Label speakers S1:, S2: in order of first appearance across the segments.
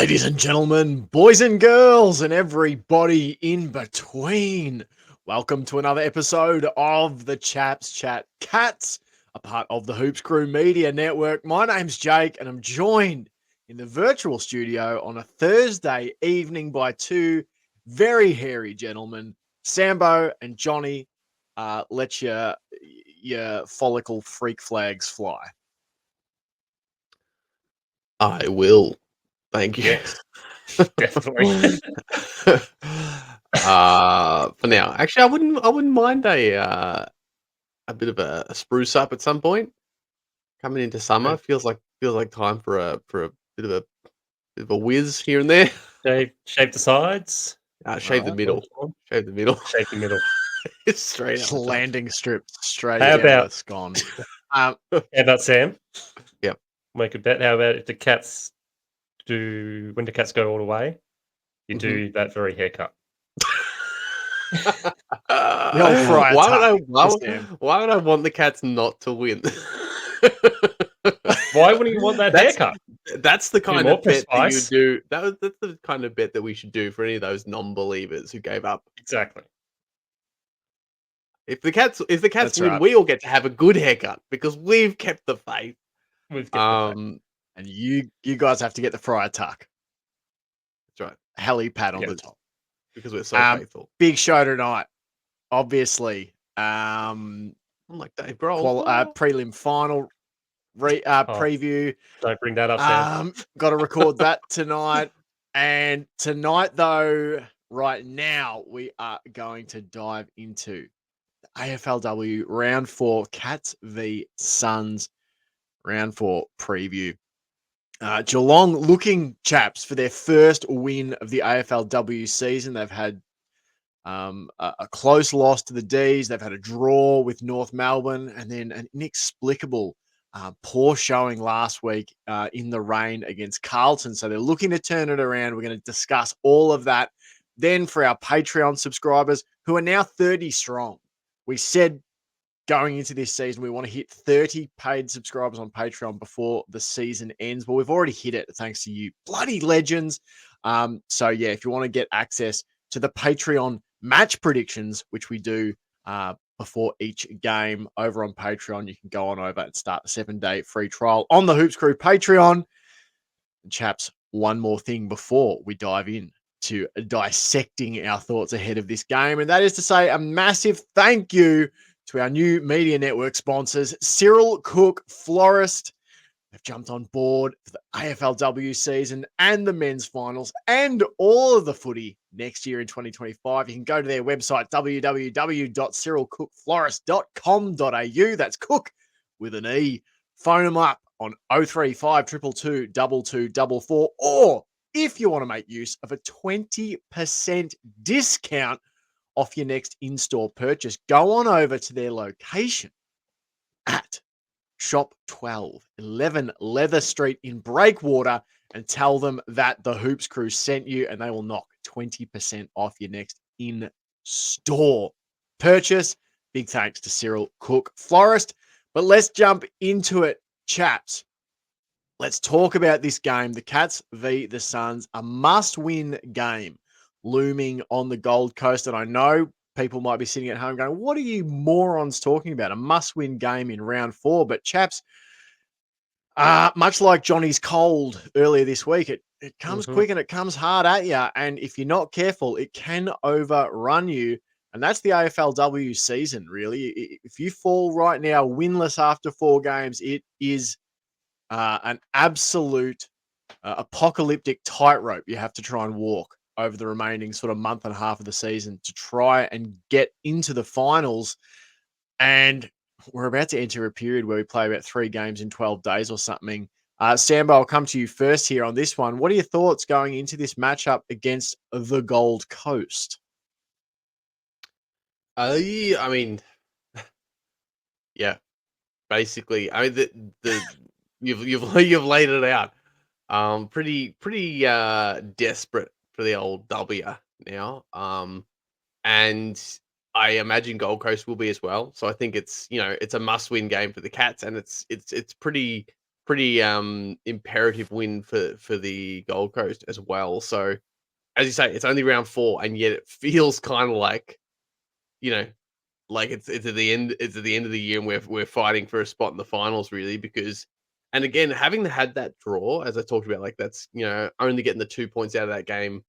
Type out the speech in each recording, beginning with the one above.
S1: Ladies and gentlemen, boys and girls, and everybody in between, welcome to another episode of the Chaps Chat Cats, a part of the Hoops Crew Media Network. My name's Jake, and I'm joined in the virtual studio on a Thursday evening by two very hairy gentlemen, Sambo and Johnny. Let your follicle freak flags fly.
S2: I will. Thank you.
S3: Yes, definitely.
S2: For now, actually, I wouldn't mind a bit of a spruce up at some point. Coming into summer, feels like time for a bit of a whiz here and there.
S3: Shape the sides.
S2: Shave the
S3: Alright,
S2: middle. Shave the middle.
S3: Shape the middle.
S2: Straight out.
S1: Landing strip straight
S3: How
S1: down
S3: about-
S1: the scone.
S3: How about Sam?
S2: Yep.
S3: Make a bet. How about if the cats when the cats go all the way, you do that very haircut.
S1: The old Friar Tuck.
S2: Why would I want the Cats not to win?
S3: Why wouldn't you want that haircut?
S2: That's the kind
S3: more
S2: of bet that you
S3: precise.
S2: do. That's the kind of bet that we should do for any of those non-believers who gave up.
S3: Exactly.
S2: If the Cats
S1: That's
S2: win,
S1: right.
S2: we all get to have a good haircut because we've kept the faith.
S3: We've got the fact.
S1: And you guys have to get the Friar Tuck.
S2: That's right.
S1: Helipad on
S3: Yeah.
S1: the top.
S2: Because we're so faithful.
S1: Big show tonight, obviously.
S2: I'm like Dave Grohl.
S1: Prelim final preview.
S3: Don't bring that up, Sam.
S1: Got to record that tonight. And tonight, though, right now, we are going to dive into the AFLW Round 4 Cats v Suns Round 4 preview. Geelong looking, chaps, for their first win of the AFLW season. They've had a close loss to the D's. They've had a draw with North Melbourne and then an inexplicable poor showing last week in the rain against Carlton. So they're looking to turn it around. We're going to discuss all of that. Then for our Patreon subscribers who are now 30 strong, we said going into this season, we want to hit 30 paid subscribers on Patreon before the season ends. But we've already hit it thanks to you bloody legends. So yeah, if you want to get access to the Patreon match predictions, which we do before each game over on Patreon, you can go on over and start the 7-day free trial on the Hoops Crew Patreon. And chaps, one more thing before we dive in to dissecting our thoughts ahead of this game. And that is to say a massive thank you to our new media network sponsors, Cyril Cook Florist. They've jumped on board for the AFLW season and the men's finals and all of the footy next year in 2025. You can go to their website, www.cyrilcookflorist.com.au. That's Cook with an E. Phone them up on 035 222 2244. Or if you want to make use of a 20% discount off your next in-store purchase, go on over to their location at Shop 12, 11 Leather Street in Breakwater and tell them that the Hoops Crew sent you and they will knock 20% off your next in-store purchase. Big thanks to Cyril Cook Florist. But let's jump into it, chaps. Let's talk about this game, the Cats v the Suns, a must-win game looming on the Gold Coast. And I know people might be sitting at home going, what are you morons talking about? A must-win game in round 4. But chaps, much like Johnny's cold earlier this week, it comes quick and it comes hard at you. And if you're not careful, it can overrun you. And that's the AFLW season, really. If you fall right now winless after 4 games, it is an absolute apocalyptic tightrope you have to try and walk over the remaining sort of month and a half of the season to try and get into the finals. And we're about to enter a period where we play about 3 games in 12 days or something. Sambo, I'll come to you first here on this one. What are your thoughts going into this matchup against the Gold Coast?
S2: I mean, yeah, basically. I mean, you've laid it out. Pretty desperate for the old W now. And I imagine Gold Coast will be as well. So I think it's a must-win game for the Cats, and it's pretty pretty imperative win for the Gold Coast as well. So as you say, it's only round 4, and yet it feels kind of like, you know, like it's at the end. It's at the end of the year, and we're fighting for a spot in the finals, really. Because, and again, having had that draw, as I talked about, like that's only getting the 2 points out of that game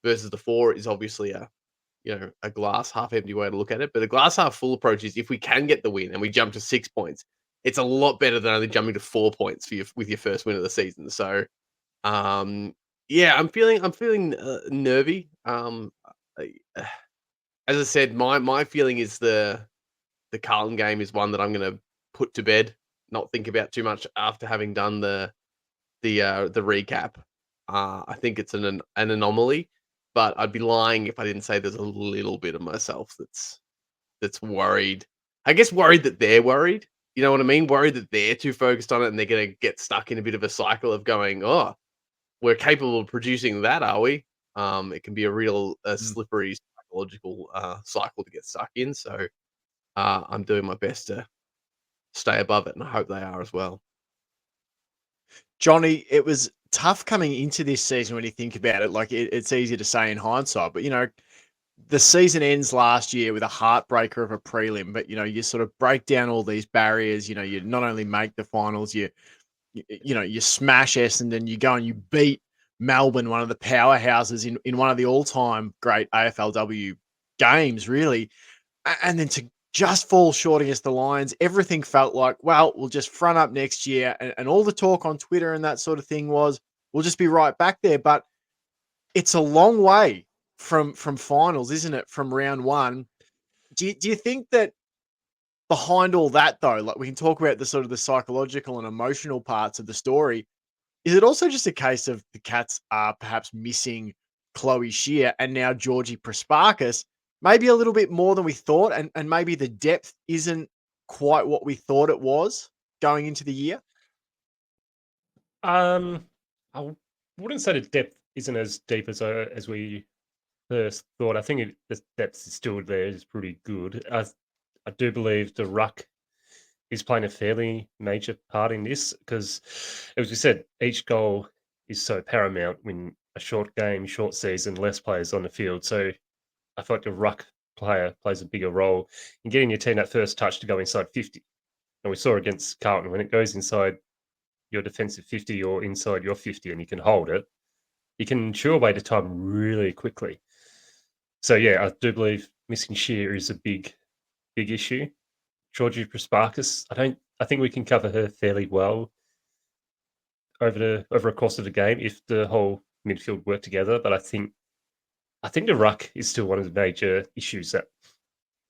S2: versus the 4 is obviously a glass half empty way to look at it. But a glass half full approach is, if we can get the win and we jump to 6 points, it's a lot better than only jumping to 4 points with your first win of the season. So, yeah, I'm feeling nervy. I- as I said, my feeling is the Carlton game is one that I'm going to put to bed, not think about too much after having done the recap. I think it's an anomaly, but I'd be lying if I didn't say there's a little bit of myself that's worried. I guess worried that they're worried. You know what I mean? Worried that they're too focused on it and they're going to get stuck in a bit of a cycle of going, oh, we're capable of producing that, are we? It can be a real slippery psychological cycle to get stuck in. So I'm doing my best to stay above it, and I hope they are as well.
S1: Johnny, it was tough coming into this season when you think about it. Like it's easy to say in hindsight, but the season ends last year with a heartbreaker of a prelim. But you sort of break down all these barriers. You not only make the finals, you smash Essendon, you go and you beat Melbourne, one of the powerhouses in one of the all-time great AFLW games, really. And then to just fall short against the Lions, everything felt like, well, we'll just front up next year. And all the talk on Twitter and that sort of thing was, we'll just be right back there. But it's a long way from finals, isn't it? From round 1. Do you think that behind all that, though, like we can talk about the sort of the psychological and emotional parts of the story, is it also just a case of the Cats are perhaps missing Chloe Shear and now Georgie Prasparkas, maybe a little bit more than we thought, and maybe the depth isn't quite what we thought it was going into the year?
S3: I wouldn't say the depth isn't as deep as we first thought. I think the depth is still there. It's pretty good. I do believe the ruck is playing a fairly major part in this because, as we said, each goal is so paramount when a short game, short season, less players on the field. So I feel like the ruck player plays a bigger role in getting your team that first touch to go inside 50. And we saw against Carlton, when it goes inside your defensive 50 or inside your 50 and you can hold it, you can chew away the time really quickly. So yeah, I do believe missing Shear is a big issue. Georgie Prasparkas, I think we can cover her fairly well over a course of the game if the whole midfield work together. But I think the ruck is still one of the major issues that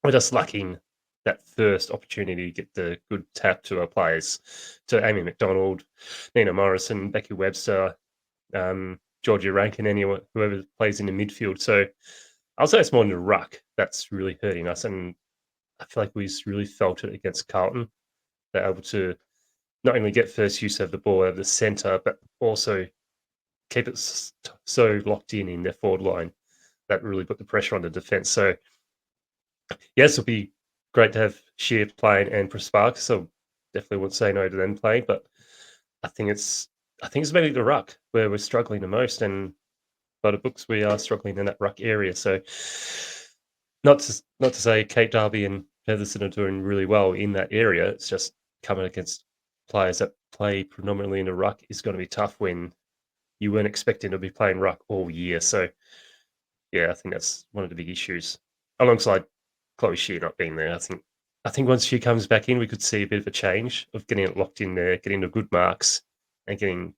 S3: we're just lacking that first opportunity to get the good tap to our players, to Amy McDonald, Nina Morrison, Becky Webster, Georgia Rankin, anyone, whoever plays in the midfield. So I'll say it's more than the ruck that's really hurting us. And I feel like we really felt it against Carlton. They're able to not only get first use of the ball out of the centre, but also keep it so locked in their forward line that really put the pressure on the defence. So, yes, it'll be great to have Shear playing and Prasparkas. So definitely wouldn't say no to them playing, but I think it's maybe the ruck where we're struggling the most, and by the books we are struggling in that ruck area. So not to say Kate Darby and Featherstone are doing really well in that area. It's just coming against players that play predominantly in the ruck is going to be tough when you weren't expecting to be playing ruck all year. So yeah, I think that's one of the big issues, alongside Chloe Shear not being there. I think once she comes back in, we could see a bit of a change of getting it locked in there, getting the good marks, and getting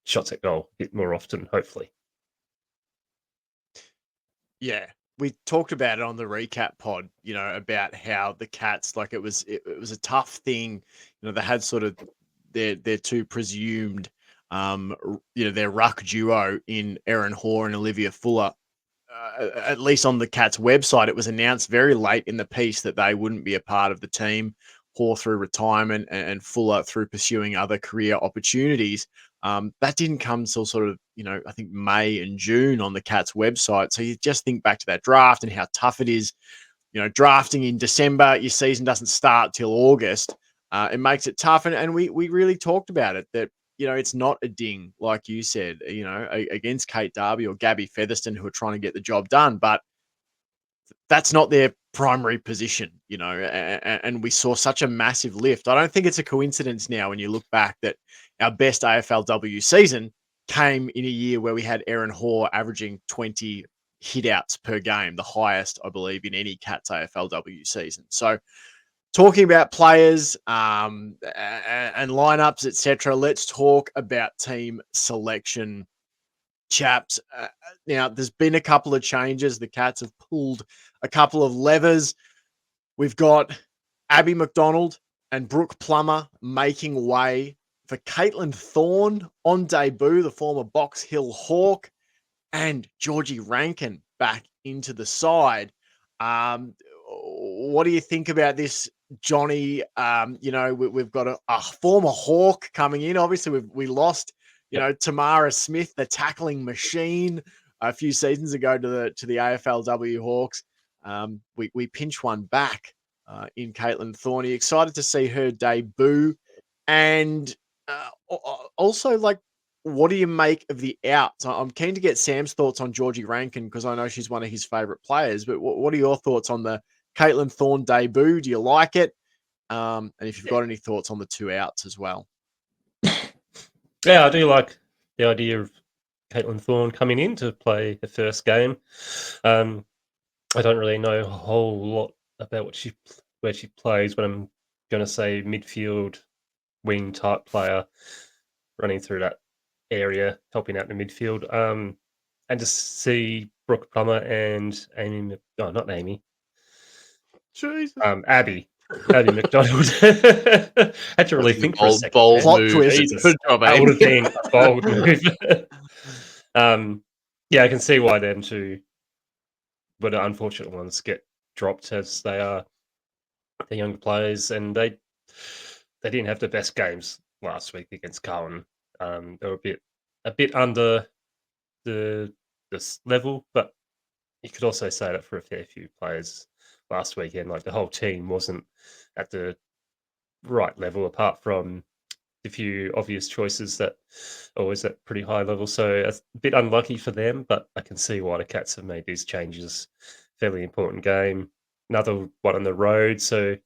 S3: shots at goal a bit more often, hopefully.
S1: Yeah. We talked about it on the recap pod, about how the Cats, like it was a tough thing. They had sort of their two presumed, their ruck duo in Erin Hoare and Olivia Fuller. At least on the Cats website, it was announced very late in the piece that they wouldn't be a part of the team. Hoare through retirement and Fuller through pursuing other career opportunities. That didn't come till sort of, I think May and June on the Cats website. So you just think back to that draft and how tough it is. Drafting in December, your season doesn't start till August. it makes it tough. And we really talked about it, that, it's not a ding, like you said, against Kate Darby or Gabby Featherston, who are trying to get the job done. But that's not their primary position, and we saw such a massive lift. I don't think it's a coincidence now when you look back that our best AFLW season came in a year where we had Erin Hoare averaging 20 hitouts per game, the highest, I believe, in any Cats AFLW season. So talking about players and lineups, etc., let's talk about team selection. Chaps. Now, there's been a couple of changes. The Cats have pulled a couple of levers. We've got Abby McDonald and Brooke Plummer making way for Caitlin Thorne on debut, the former Box Hill Hawk, and Georgie Rankin back into the side. What do you think about this, Johnny? We've got a former Hawk coming in. Obviously, we lost Tamara Smith, the tackling machine, a few seasons ago to the AFLW Hawks. We pinch one back in Caitlin Thorne. Excited to see her debut, and also, like, what do you make of the outs? I'm keen to get Sam's thoughts on Georgie Rankin, because I know she's one of his favourite players. But what are your thoughts on the Caitlin Thorne debut? Do you like it? And if you've got any thoughts on the two outs as well.
S3: Yeah, I do like the idea of Caitlin Thorne coming in to play the first game. I don't really know a whole lot about where she plays, but I'm going to say midfield wing type player, running through that area, helping out in the midfield. And to see Brooke Plummer and Amy, not Amy,
S2: Jesus.
S3: Abby McDonald. Had to really think for a second.
S2: Bold
S1: Plot
S2: move.
S1: twist.
S3: Jesus,
S2: Good job,
S3: that
S2: Amy.
S3: would have been a bold move. Yeah, I can see why them two were the unfortunate ones get dropped, as they are the younger players, and they didn't have the best games last week against Carlton. They were a bit under this level, but you could also say that for a fair few players last weekend. Like, the whole team wasn't at the right level, apart from a few obvious choices that are always at pretty high level. So it's a bit unlucky for them, but I can see why the Cats have made these changes. Fairly important game. Another one on the road, so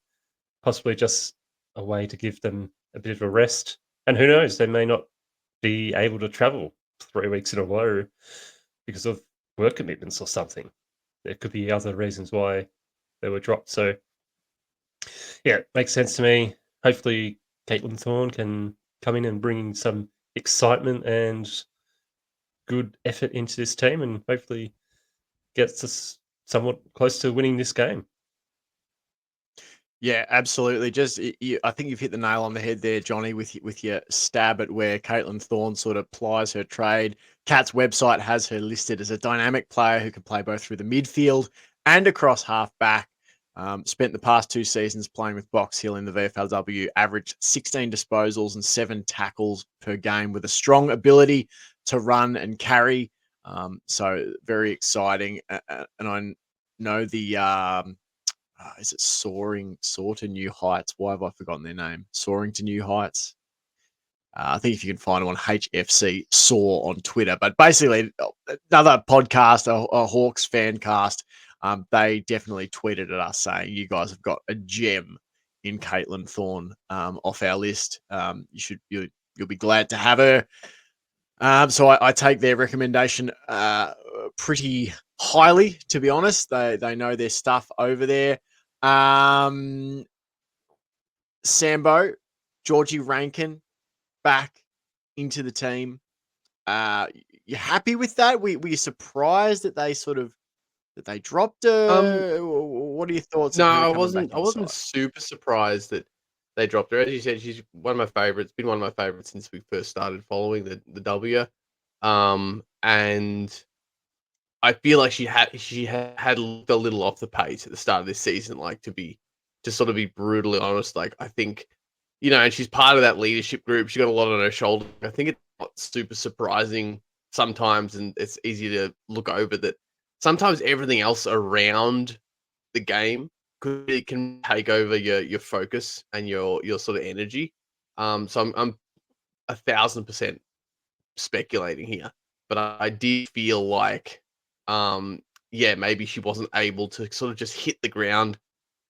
S3: possibly just a way to give them a bit of a rest. And who knows, they may not be able to travel 3 weeks in a row because of work commitments or something. There could be other reasons why they were dropped. So, yeah, it makes sense to me. Hopefully, Caitlin Thorne can come in and bring some excitement and good effort into this team, and hopefully gets us somewhat close to winning this game.
S1: Yeah, absolutely. Just I think you've hit the nail on the head there, Johnny, with your stab at where Caitlin Thorne sort of plies her trade. Cat's website has her listed as a dynamic player who can play both through the midfield and across half back. Spent the past 2 seasons playing with Box Hill in the VFLW, averaged 16 disposals and 7 tackles per game, with a strong ability to run and carry. So very exciting. And I know the is it Soar to New Heights? Why have I forgotten their name? Soaring to New Heights. I think if you can find them on HFC Soar on Twitter. But basically, another podcast, a Hawks fan cast, they definitely tweeted at us saying, you guys have got a gem in Caitlin Thorne off our list. You'll be glad to have her. So I take their recommendation pretty highly, to be honest. They know their stuff over there. Sambo, Georgie Rankin back into the team. You happy with that? Were you surprised that they dropped her? What are your thoughts?
S2: No,
S1: on her
S2: I
S1: coming back
S2: wasn't. I wasn't
S1: inside?
S2: super surprised that they dropped her. As you said, she's one of my favorites. Been one of my favorites since we first started following the W. And I feel like she had looked a little off the pace at the start of this season. Like, to sort of be brutally honest, like, I think, and she's part of that leadership group. She got a lot on her shoulder. I think it's not super surprising sometimes, and it's easy to look over that. Sometimes everything else around the game it can take over your focus and your sort of energy. So I'm 1,000% speculating here, but I did feel like, yeah, maybe she wasn't able to sort of just hit the ground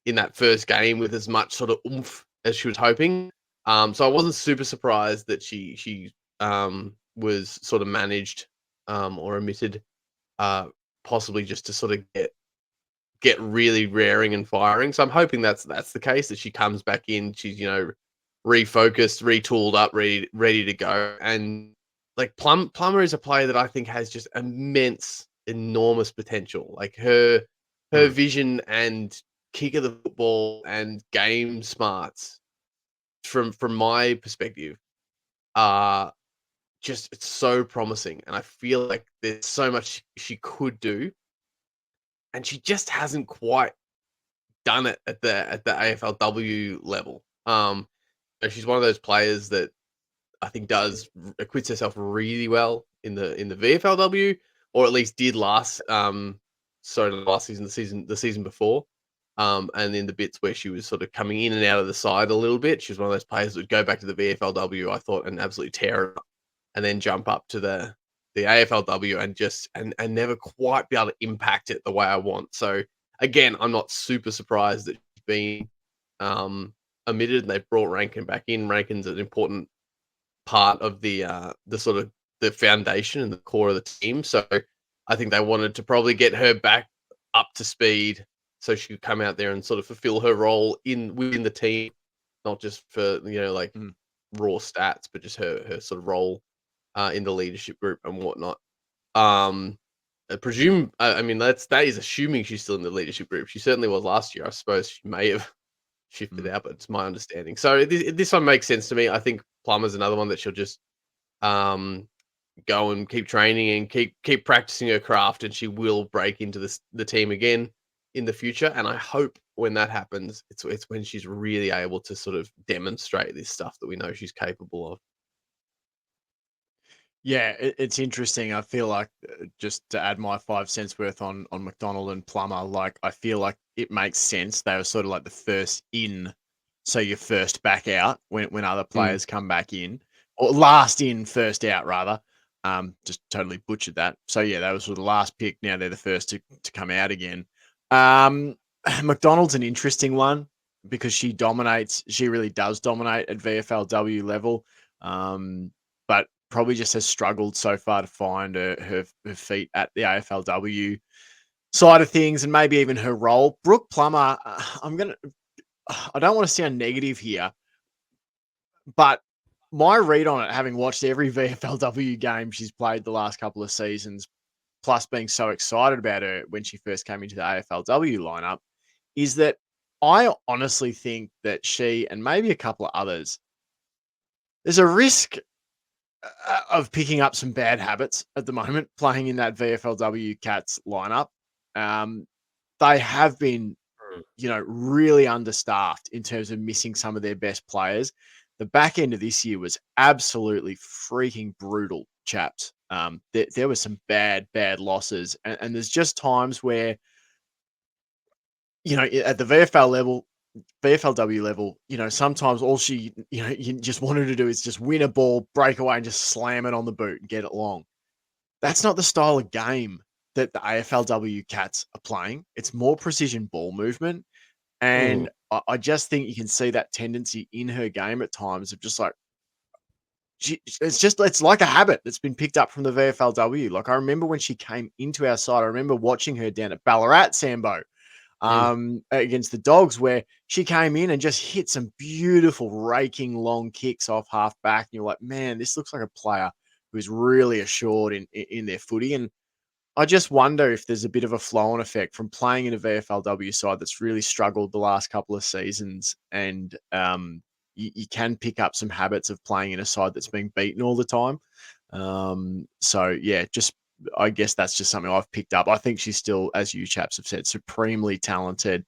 S2: in that first game with as much sort of oomph as she was hoping. So I wasn't super surprised that she was sort of managed or omitted, uh, possibly just to sort of get really raring and firing. So I'm hoping that's the case, that she comes back in, she's, refocused, retooled up, ready to go. And like Plummer is a player that I think has just immense, enormous potential. Like her vision and kick of the football and game smarts, from my perspective, are just, it's so promising. And I feel like there's so much she could do, and she just hasn't quite done it at the AFLW level. She's one of those players that I think acquits herself really well in the VFLW, or at least did last last season, the season before. And in the bits where she was sort of coming in and out of the side a little bit, she was one of those players that would go back to the VFLW, I thought, and absolutely tear it up, and then jump up to the AFLW and just and never quite be able to impact it the way I want. So again, I'm not super surprised that she's been omitted, and they've brought Rankin back in. Rankin's an important part of the sort of the foundation and the core of the team. So I think they wanted to probably get her back up to speed so she could come out there and sort of fulfill her role within the team, not just for like raw stats, but just her sort of role in the leadership group and whatnot. I presume, I mean, that is assuming she's still in the leadership group. She certainly was last year. I suppose she may have shifted out, but it's my understanding. So this one makes sense to me. I think Plummer's another one that she'll just go and keep training and keep practicing her craft, and she will break into the team again in the future. And I hope when that happens, it's when she's really able to sort of demonstrate this stuff that we know she's capable of.
S1: Yeah, it's interesting. I feel like, just to add my 5 cents worth on McDonald and Plummer, like I feel like it makes sense. They were sort of like the first in, so you're first back out when other players come back in, or last in, first out rather. Just totally butchered that. So yeah, they were sort of last pick. Now they're the first to come out again. McDonald's an interesting one because she dominates. She really does dominate at VFLW level. But probably just has struggled so far to find her feet at the AFLW side of things, and maybe even her role. Brooke Plummer, I don't want to sound negative here, but my read on it, having watched every VFLW game she's played the last couple of seasons, plus being so excited about her when she first came into the AFLW lineup, is that I honestly think that she, and maybe a couple of others, there's a risk of picking up some bad habits at the moment playing in that VFLW Cats lineup. They have been, really understaffed in terms of missing some of their best players. The back end of this year was absolutely freaking brutal, chaps. There were some bad losses, and there's just times where, at the VFLW level, sometimes all she, you just wanted to do is just win a ball, break away, and just slam it on the boot and get it long. That's not the style of game that the AFLW Cats are playing. It's more precision ball movement. And I just think you can see that tendency in her game at times of just like, it's like a habit that's been picked up from the VFLW. Like I remember when she came into our side, I remember watching her down at Ballarat, Sambo, against the Dogs, where she came in and just hit some beautiful raking long kicks off half back. And you're like, man, this looks like a player who's really assured in their footy. And I just wonder if there's a bit of a flow-on effect from playing in a VFLW side that's really struggled the last couple of seasons, and you can pick up some habits of playing in a side that's being beaten all the time. So yeah, I guess that's just something I've picked up. I think she's still, as you chaps have said, supremely talented,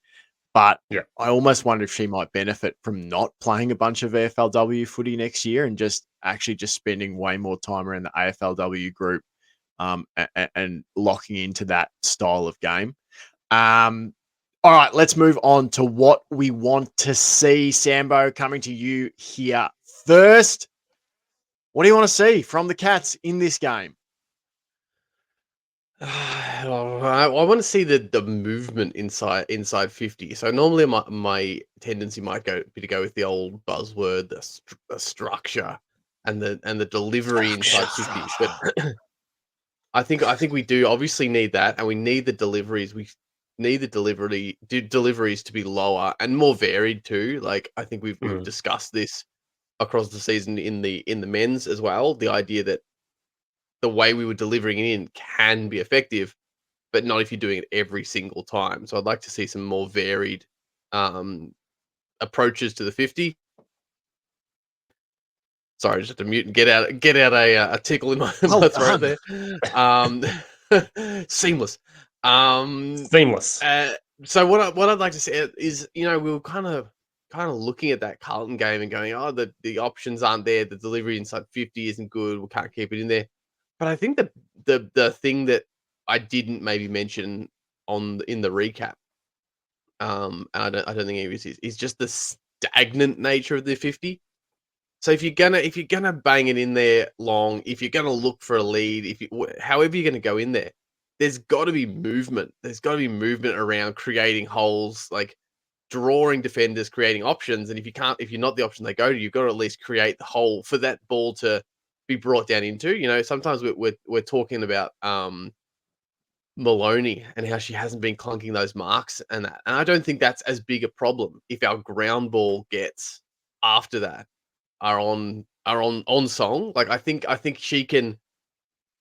S1: but I almost wonder if she might benefit from not playing a bunch of AFLW footy next year and just spending way more time around the AFLW group, and locking into that style of game. All right, let's move on to what we want to see. Sambo, coming to you here first. What do you want to see from the Cats in this game?
S2: I want to see the movement inside 50. So normally my tendency might be to go with the old buzzword, the structure and the delivery inside 50. But I think we do obviously need that, and we need the deliveries. We need the deliveries to be lower and more varied too. Like I think we've discussed this across the season in the men's as well. The idea that the way we were delivering it in can be effective, but not if you're doing it every single time. So I'd like to see some more varied approaches to the 50. Sorry, just to mute and get out a tickle in my,
S1: Well
S2: my throat
S1: done.
S2: there. Seamless.
S3: Seamless.
S2: So what I'd like to see is, we were kind of looking at that Carlton game and going, oh, the options aren't there, the delivery inside 50 isn't good, we can't keep it in there. But I think the thing that I didn't maybe mention in the recap, and I don't think it is just the stagnant nature of the 50. So if you're gonna bang it in there long, if you're gonna look for a lead, however you're gonna go in there, there's got to be movement. There's got to be movement around creating holes, like drawing defenders, creating options. And if you're not the option they go to, you've got to at least create the hole for that ball to be brought down into. Sometimes we're talking about Maloney and how she hasn't been clunking those marks and that. And I don't think that's as big a problem if our ground ball gets after that are on song. Like I think she can,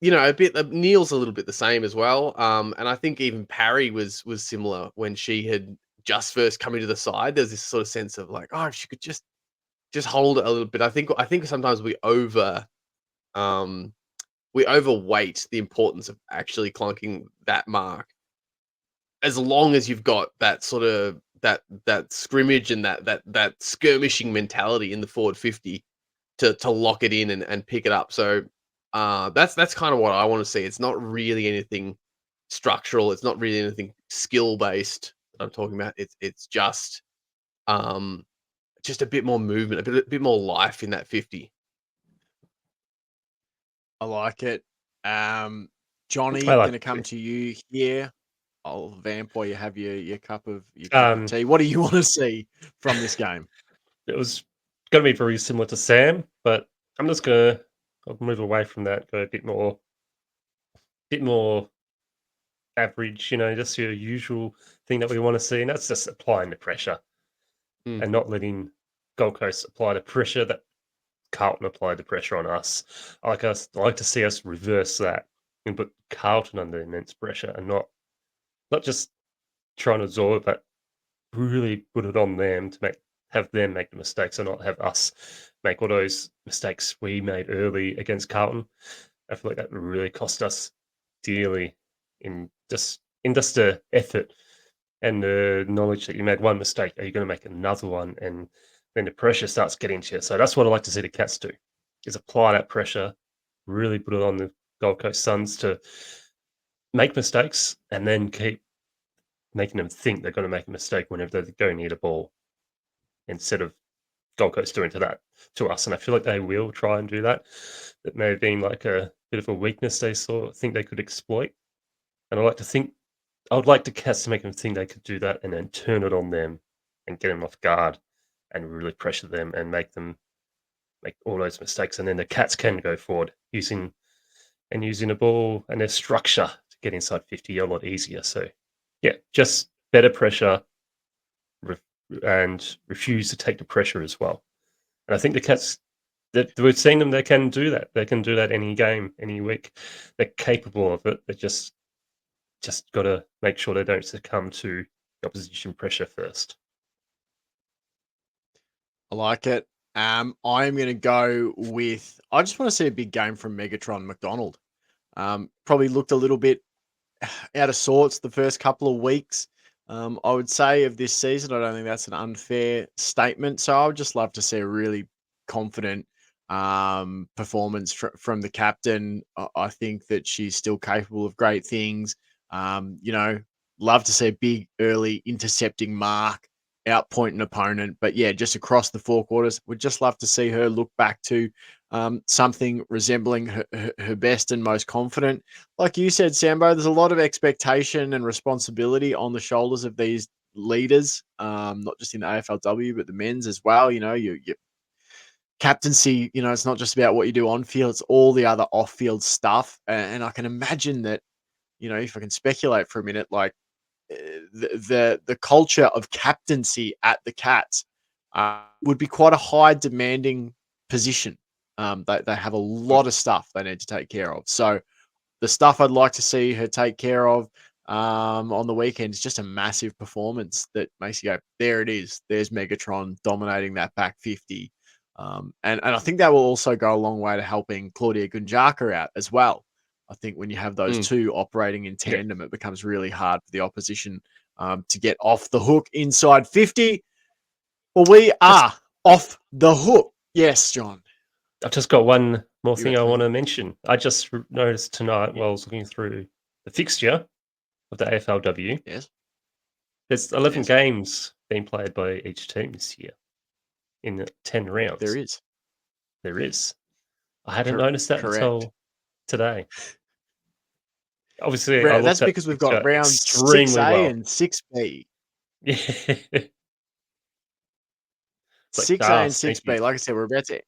S2: a bit. Neil's a little bit the same as well. And I think even Parry was similar when she had just first come into the side. There's this sort of sense of like, oh, if she could just hold it a little bit. I think sometimes we overweight the importance of actually clunking that mark. As long as you've got that sort of that scrimmage and that skirmishing mentality in the forward 50 to lock it in and pick it up. So that's kind of what I want to see. It's not really anything structural. It's not really anything skill based I'm talking about. It's just a bit more movement, a bit more life in that 50.
S1: I like it. Johnny,
S3: I like
S1: going to
S3: it
S1: come
S3: too.
S1: to you here. I'll vamp while you have your cup of
S3: Um,
S1: tea. What do you want to see from this game?
S3: It was going to be very similar to Sam, but I'm just going to move away from that, go a bit more average, just your usual thing that we want to see, and that's just applying the pressure
S2: Mm.
S3: and not letting Gold Coast apply the pressure that Carlton applied the pressure on us. I like to see us reverse that and put Carlton under immense pressure and not just trying to absorb it, but really put it on them to have them make the mistakes and not have us make all those mistakes we made early against Carlton. I feel like that really cost us dearly in just the effort and the knowledge that you made one mistake. Are you going to make another one? And then the pressure starts getting to you. So that's what I like to see the Cats do: is apply that pressure, really put it on the Gold Coast Suns to make mistakes, and then keep making them think they're going to make a mistake whenever they go near the ball, instead of Gold Coast doing to us. And I feel like they will try and do that. That may have been like a bit of a weakness they think they could exploit. And I would like the Cats to make them think they could do that and then turn it on them and get them off guard and really pressure them and make them make all those mistakes. And then the Cats can go forward using the ball and their structure to get inside 50 a lot easier. So yeah, just better pressure and refuse to take the pressure as well. And I think the Cats, that we've seen them, they can do that. They can do that any game, any week. They're capable of it. They just got to make sure they don't succumb to the opposition pressure first.
S1: I like it. I'm going to go with. I just want to see a big game from Megatron McDonald. Probably looked a little bit out of sorts the first couple of weeks. I would say of this season, I don't think that's an unfair statement. So I would just love to see a really confident performance from the captain. I think that she's still capable of great things. Love to see a big early intercepting mark, outpoint an opponent. But yeah, just across the four quarters, would just love to see her look back to something resembling her best and most confident. Like you said, Sambo, there's a lot of expectation and responsibility on the shoulders of these leaders, not just in the AFLW, but the men's as well. You know, your captaincy, you know, it's not just about what you do on field, it's all the other off field stuff. And I can imagine that, you know, if I can speculate for a minute, like the culture of captaincy at the Cats would be quite a high demanding position. They have a lot of stuff they need to take care of. So the stuff I'd like to see her take care of on the weekend is just a massive performance that makes you go, there it is. There's Megatron dominating that back 50. And I think that will also go a long way to helping Claudia Gunjaka out as well. I think when you have those two operating in tandem, it becomes really hard for the opposition to get off the hook inside 50. Well, we are off the hook. Yes, John.
S3: I've just got one more
S1: You
S3: thing I
S1: reckon?
S3: want to mention. I just noticed tonight while I was looking through the fixture of the AFLW,
S1: Yes.
S3: there's 11
S1: Yes.
S3: games being played by each team this year in 10 rounds.
S1: There is.
S3: There is. I hadn't noticed that
S1: Correct.
S3: until today. Obviously, I
S1: That's
S3: looked at
S1: because
S3: the
S1: we've got
S3: fixture
S1: rounds
S3: extremely
S1: 6A
S3: well.
S1: and 6B.
S3: Yeah.
S1: 6A and
S3: Thank
S1: 6B.
S3: you.
S1: Like I said, we're about to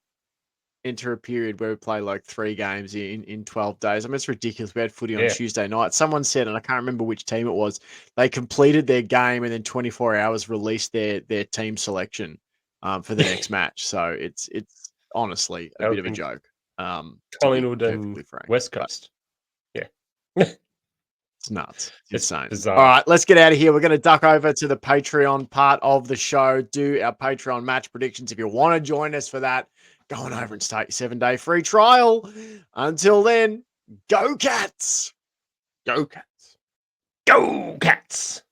S1: enter a period where we play like 3 games in 12 days. I mean, it's ridiculous. We had footy on
S3: Yeah.
S1: Tuesday night. Someone said, and I can't remember which team it was, they completed their game and then 24 hours released their team selection for the next match. So it's honestly a
S3: That
S1: bit
S3: would
S1: of a
S3: be
S1: joke. To be
S3: Collingwood
S1: perfectly
S3: and
S1: frank.
S3: West
S1: But
S3: Coast. Yeah.
S1: it's nuts.
S3: It's
S1: Insane.
S3: bizarre.
S1: All right, let's get out of here. We're going to duck over to the Patreon part of the show, do our Patreon match predictions. If you want to join us for that, go on over and start your 7-day free trial. Until then, go Cats!
S2: Go Cats.
S3: Go Cats!